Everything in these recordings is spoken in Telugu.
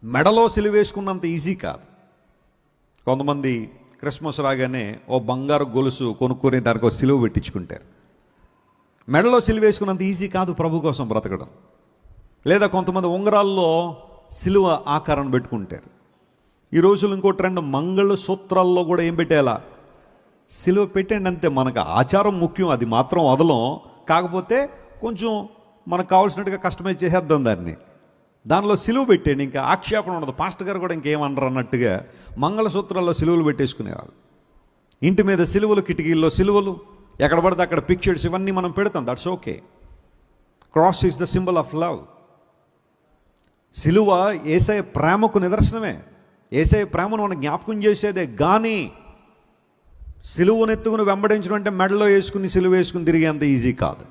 మెడలో సిలువేసుకున్నంత ఈజీ కాదు. కొంతమంది క్రిస్మస్ రాగానే ఓ బంగారు గొలుసు కొనుక్కొని దానికి ఒక సిలువ పెట్టించుకుంటారు. మెడలో సిలువేసుకున్నంత ఈజీ కాదు ప్రభు కోసం బ్రతకడం. లేదా కొంతమంది ఉంగరాల్లో సిలువ ఆకారం పెట్టుకుంటారు. ఈ రోజులు ఇంకో ట్రెండ్, మంగళసూత్రాల్లో కూడా ఏం పెట్టేలా సిలువ పెట్టండి అంతే. మనకు ఆచారం ముఖ్యం, అది మాత్రం వదలం. కాకపోతే కొంచెం మనకు కావాల్సినట్టుగా కస్టమైజ్ చేసేద్దాం దాన్ని. దానిలో సిలువ పెట్టండి, ఇంకా ఆక్షేపణ ఉండదు. పాస్టర్ గారు కూడా ఇంకేమనరు అన్నట్టుగా మంగళసూత్రాల్లో సిలువలు పెట్టేసుకునేవాళ్ళు. ఇంటి మీద సిలువలు, కిటికీల్లో సిలువలు, ఎక్కడ పడితే అక్కడ పిక్చర్స్, ఇవన్నీ మనం పెడతాం. That's okay. Cross is the symbol of love. సిలువ యేసయ్య ప్రేమకు నిదర్శనమే. యేసయ్య ప్రేమను మనం జ్ఞాపకం చేసేదే. కానీ సిలువనెత్తుకుని వెంబడించడం అంటే మెడలో వేసుకుని సిలువ వేసుకుని తిరిగేంత ఈజీ కాదు.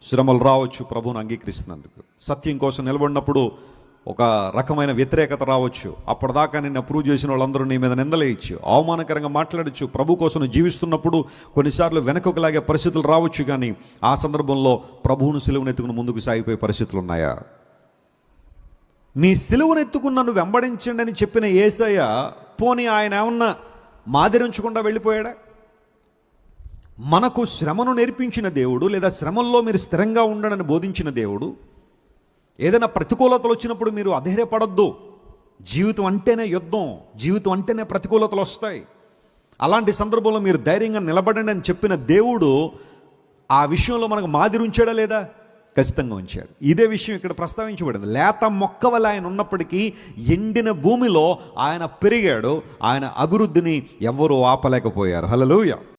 శ్రమలు రావచ్చు ప్రభువును అంగీకరిస్తున్నందుకు. సత్యం కోసం నిలబడినప్పుడు ఒక రకమైన వ్యతిరేకత రావచ్చు. అప్పటిదాకా నిన్ను అప్రూవ్ చేసిన వాళ్ళందరూ నీ మీద నిందలేయచ్చు, అవమానకరంగా మాట్లాడచ్చు. ప్రభు కోసం జీవిస్తున్నప్పుడు కొన్నిసార్లు వెనకలాగే పరిస్థితులు రావచ్చు. కానీ ఆ సందర్భంలో ప్రభువును సిలువనెత్తుకుని ముందుకు సాగిపోయే పరిస్థితులు ఉన్నాయా? మీ సిలువనెత్తుకుని నన్ను వెంబడించండి అని చెప్పిన యేసయ్య పోనీ ఆయన ఏమన్నా మాదిరించకుండా వెళ్ళిపోయాడా? మనకు శ్రమను నేర్పించిన దేవుడు, లేదా శ్రమల్లో మీరు స్థిరంగా ఉండడని బోధించిన దేవుడు, ఏదైనా ప్రతికూలతలు వచ్చినప్పుడు మీరు అధైర్యపడొద్దు. జీవితం అంటేనే యుద్ధం, జీవితం అంటేనే ప్రతికూలతలు వస్తాయి. అలాంటి సందర్భంలో మీరు ధైర్యంగా నిలబడండి అని చెప్పిన దేవుడు ఆ విషయంలో మనకు మాదిరి ఉంచాడా లేదా? ఖచ్చితంగా ఉంచాడు. ఇదే విషయం ఇక్కడ ప్రస్తావించబడింది. లేత మొక్క వల్ల ఆయన ఉన్నప్పటికీ ఎండిన భూమిలో ఆయన పెరిగాడు. ఆయన అభివృద్ధిని ఎవ్వరూ ఆపలేకపోయారు. హల్లెలూయా.